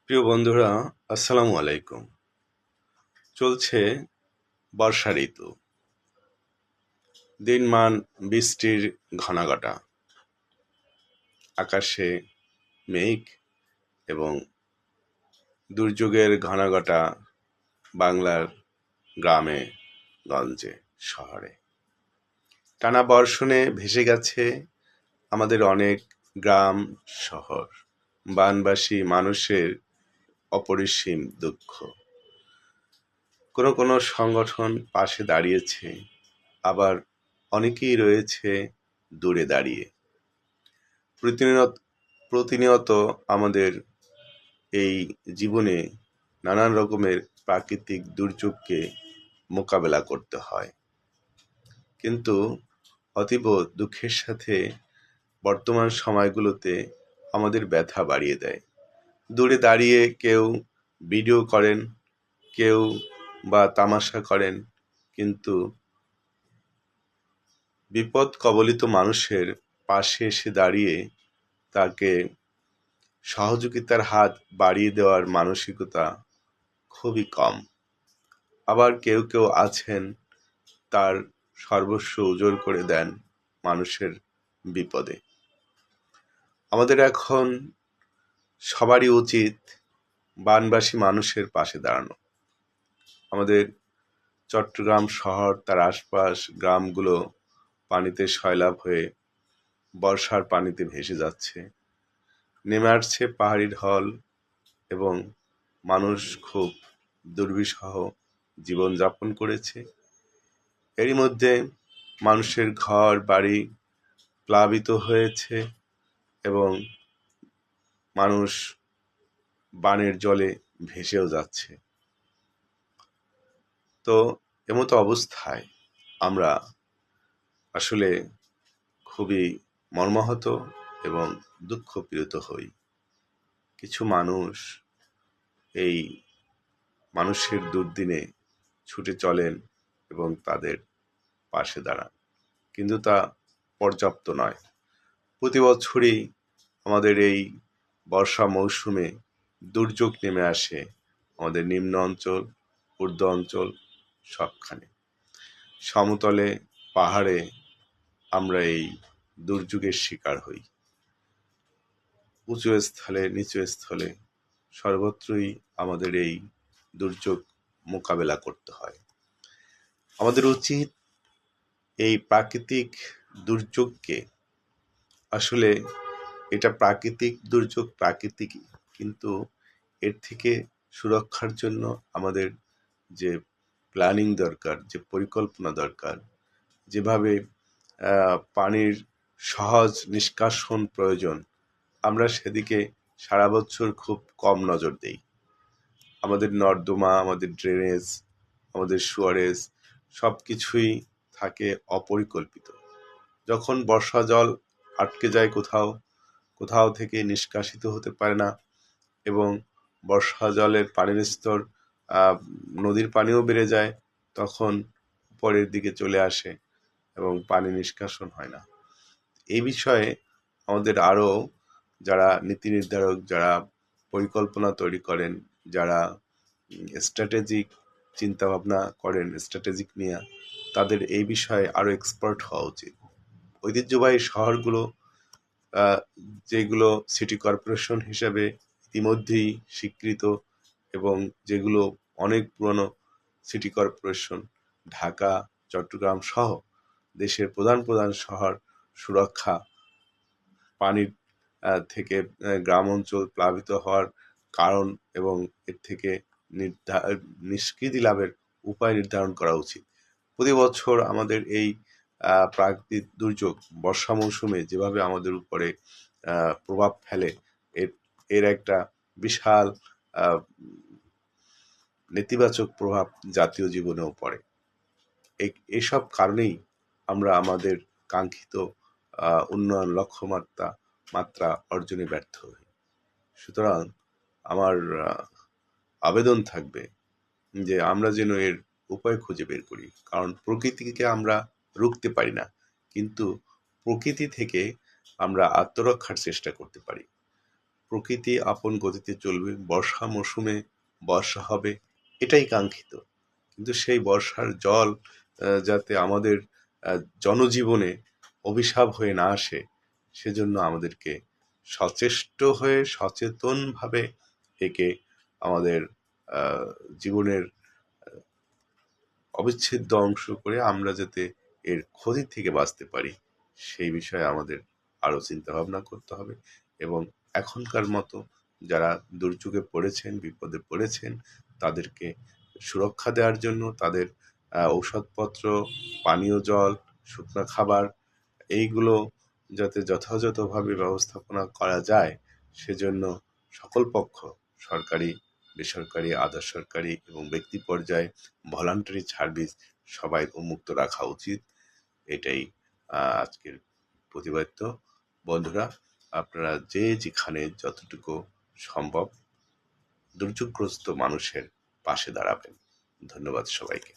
প্রিয় বন্ধুরা, আসসালামু আলাইকুম। চলছে বর্ষা ঋতু। দিনমান বৃষ্টির ঘনাঘটা, আকাশে মেঘ এবং দুর্যোগের ঘনাঘটা বাংলার গ্রামে গঞ্জে শহরে। টানা বর্ষণে ভেসে গেছে আমাদের অনেক গ্রাম শহর। বানবাসী মানুষের অপরিসীম দুঃখ। কোনো কোনো সংগঠন পাশে দাঁড়িয়েছে, আবার অনেকেই রয়েছে দূরে দাঁড়িয়ে। প্রতিনিয়ত প্রতিনিয়ত আমাদের এই জীবনে নানান রকমের প্রাকৃতিক দুর্যোগকে মোকাবেলা করতে হয়, কিন্তু অতীব দুঃখের সাথে বর্তমান সময়গুলোতে আমাদের ব্যথা বাড়িয়ে দেয়। দূরে দাঁড়িয়ে কেউ ভিডিও করেন, কেউ বা তামাশা করেন, কিন্তু বিপদ কবলিত মানুষের পাশে এসে দাঁড়িয়ে তাকে সহযোগিতার হাত বাড়িয়ে দেওয়ার মানসিকতা খুবই কম। আবার কেউ কেউ আছেন, তার সর্বস্ব উজাড় করে দেন মানুষের বিপদে। আমাদের এখন সবারই উচিত বানবাসী মানুষের পাশে দাঁড়ানো। আমাদের চট্টগ্রাম শহর, তার আশপাশ গ্রামগুলো পানিতে সয়লাব হয়ে বর্ষার পানিতে ভেসে যাচ্ছে। নেমে আসছে পাহাড়ি ঢল এবং মানুষ খুব দুর্বিষহ জীবনযাপন করেছে। এরই মধ্যে মানুষের ঘর বাড়ি প্লাবিত হয়েছে এবং মানুষ বানের জলে ভেসেও যাচ্ছে। তো এমতো অবস্থায় আমরা আসলে খুবই মর্মাহত এবং দুঃখপ্রীত হই। কিছু মানুষ এই মানুষের দুর্দিনে ছুটে চলেন এবং তাদের পাশে দাঁড়ান, কিন্তু তা পর্যাপ্ত নয়। প্রতি বছরই আমাদের এই বর্ষা মৌসুমে দুর্যোগ নেমে আসে আমাদের নিম্ন অঞ্চল, ঊর্ধ্ব অঞ্চল সবখানে। সমতলে, পাহাড়ে আমরা এই দুর্যোগের শিকার হই। উঁচু স্থলে, নিচু স্থলে সর্বত্রই আমাদের এই দুর্যোগ মোকাবেলা করতে হয়। আমাদের উচিত এই প্রাকৃতিক দুর্যোগকে, আসলে এটা প্রাকৃতিক দুর্যোগ প্রাকৃতিকই, কিন্তু এর থেকে সুরক্ষার জন্য আমাদের যে প্ল্যানিং দরকার, যে পরিকল্পনা দরকার, যেভাবে পানির সহজ নিষ্কাশন প্রয়োজন, আমরা সেদিকে সারা বছর খুব কম নজর দেই। আমাদের নর্দমা, আমাদের ড্রেনেজ, আমাদের সুয়ারেজ সব কিছুই থাকে অপরিকল্পিত। যখন বর্ষা জল আটকে যায় কোথাও, কোথাও থেকে নিষ্কাশিত হতে পারে না, এবং বর্ষা জলের পানির স্তর নদীর পানিও বেড়ে যায়, তখন উপরের দিকে চলে আসে এবং পানি নিষ্কাশন হয় না। এই বিষয়ে আমাদের আরও যারা নীতি নির্ধারক, যারা পরিকল্পনা তৈরি করেন, যারা স্ট্র্যাটেজিক চিন্তাভাবনা করেন, স্ট্র্যাটেজিক নিয়ে, তাদের এই বিষয়ে আরও এক্সপার্ট হওয়া উচিত। ঐতিহ্যবাহী শহরগুলো, যেগুলো সিটি কর্পোরেশন হিসেবে ইতিমধ্যেই স্বীকৃত এবং যেগুলো অনেক পুরনো সিটি কর্পোরেশন, ঢাকা, চট্টগ্রাম সহ দেশের প্রধান প্রধান শহর সুরক্ষা, পানির থেকে গ্রাম অঞ্চল প্লাবিত হওয়ার কারণ এবং এর থেকে নিষ্কৃতি লাভের উপায় নির্ধারণ করা উচিত। প্রতি বছর আমাদের এই প্রাকৃতিক দুর্যোগ বর্ষা মৌসুমে যেভাবে আমাদের উপরে প্রভাব ফেলে, এর এর একটা বিশাল নেতিবাচক প্রভাব জাতীয় জীবনেও পড়ে। এইসব কারণেই আমরা আমাদের কাঙ্ক্ষিত উন্নয়ন লক্ষ্যমাত্রা অর্জনে ব্যর্থ হই। সুতরাং আমার আবেদন থাকবে যে আমরা যেন এর উপায় খুঁজে বের করি, কারণ প্রকৃতিকে আমরা রুখতে পারি না, কিন্তু প্রকৃতি থেকে আমরা আত্মরক্ষার চেষ্টা করতে পারি। প্রকৃতি আপন গতিতে চলবে, বর্ষা মৌসুমে বর্ষা হবে, এটাই কাঙ্ক্ষিত। কিন্তু সেই বর্ষার জল যাতে আমাদের জনজীবনে অভিশাপ হয়ে না আসে, সেজন্য আমাদেরকে সচেষ্ট হয়ে সচেতনভাবে একে আমাদের জীবনের অবিচ্ছেদ্য অংশ করে আমরা যাতে এর ক্ষতি থেকে বাঁচতে পারি, সেই বিষয়ে আমাদের আরও চিন্তাভাবনা করতে হবে। এবং এখনকার মতো যারা দুর্যোগে পড়েছেন, বিপদে পড়েছেন, তাদেরকে সুরক্ষা দেওয়ার জন্য তাদের ঔষধপত্র, পানীয় জল, শুকনো খাবার এইগুলো যাতে যথাযথভাবে ব্যবস্থাপনা করা যায়, সেজন্য সকল পক্ষ, সরকারি, বেসরকারি, আধা সরকারি এবং ব্যক্তি পর্যায়ে ভলান্টারি সার্ভিস সবাই উন্মুক্ত রাখা উচিত। এটাই আজকের প্রতিপাদ্য। বন্ধুরা, আপনারা যে যেখানে যতটুকু সম্ভব দুর্যোগগ্রস্ত মানুষের পাশে দাঁড়াবেন। ধন্যবাদ সবাইকে।